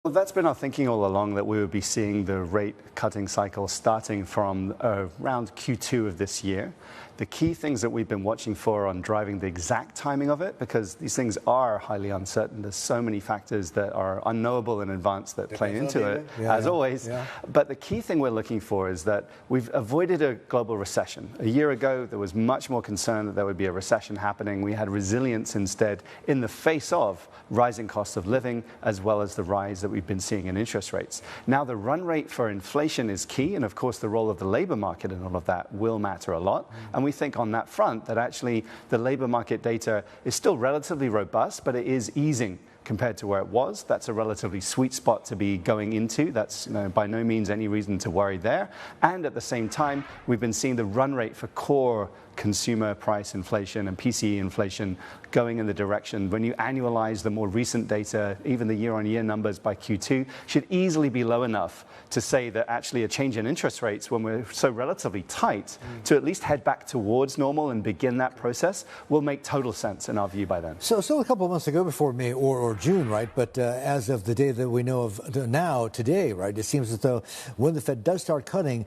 Well, that's been our thinking all along, that we would be seeing the rate cutting cycle starting from around Q2 of this year. The key things that we've been watching for on driving the exact timing of it, because these things are highly uncertain. There's so many factors that are unknowable in advance that play into it, as always. Yeah. But the key thing we're looking for is that we've avoided a global recession. A year ago, there was much more concern that there would be a recession happening. We had resilience instead in the face of rising costs of living, as well as the rise that we've been seeing in interest rates. Now, the run rate for inflation is key, and of course the role of the labor market and all of that will matter a lot. And we think on that front that actually the labor market data is still relatively robust, but it is easing compared to where it was. That's a relatively sweet spot to be going into. That's by no means any reason to worry there. And at the same time, we've been seeing the run rate for core consumer price inflation and PCE inflation going in the direction. When you annualize the more recent data, even the year-on-year numbers by Q2 should easily be low enough to say that actually a change in interest rates, when we're so relatively tight, to at least head back towards normal and begin that process will make total sense in our view by then. So a couple of months ago, before May or June, right? But as of the day that we know of now, today, right? It seems as though when the Fed does start cutting,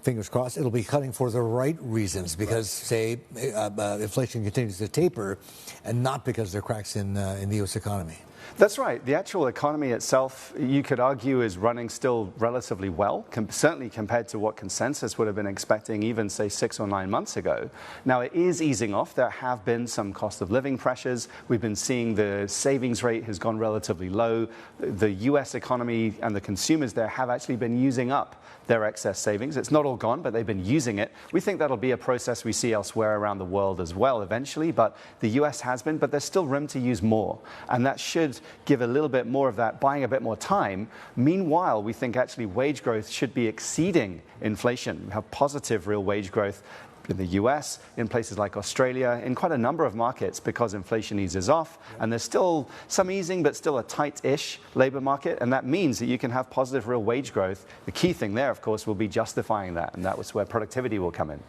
fingers crossed, it'll be cutting for the right reasons, because, say, inflation continues to taper, and not because there are cracks in the U.S. economy. That's right. The actual economy itself, you could argue, is running still relatively well, certainly compared to what consensus would have been expecting even, say, 6 or 9 months ago. Now, it is easing off. There have been some cost of living pressures. We've been seeing the savings rate has gone relatively low. The U.S. economy and the consumers there have actually been using up their excess savings. It's not all gone, but they've been using it. We think that'll be a process we see elsewhere around the world as well eventually, but the U.S. has been, but there's still room to use more. And that should give a little bit more of that, buying a bit more time. Meanwhile, we think actually wage growth should be exceeding inflation. We have positive real wage growth in the US, in places like Australia, in quite a number of markets, because inflation eases off, and there's still some easing, but still a tight-ish labor market, and that means that you can have positive real wage growth. The key thing there, of course, will be justifying that, and that was where productivity will come in.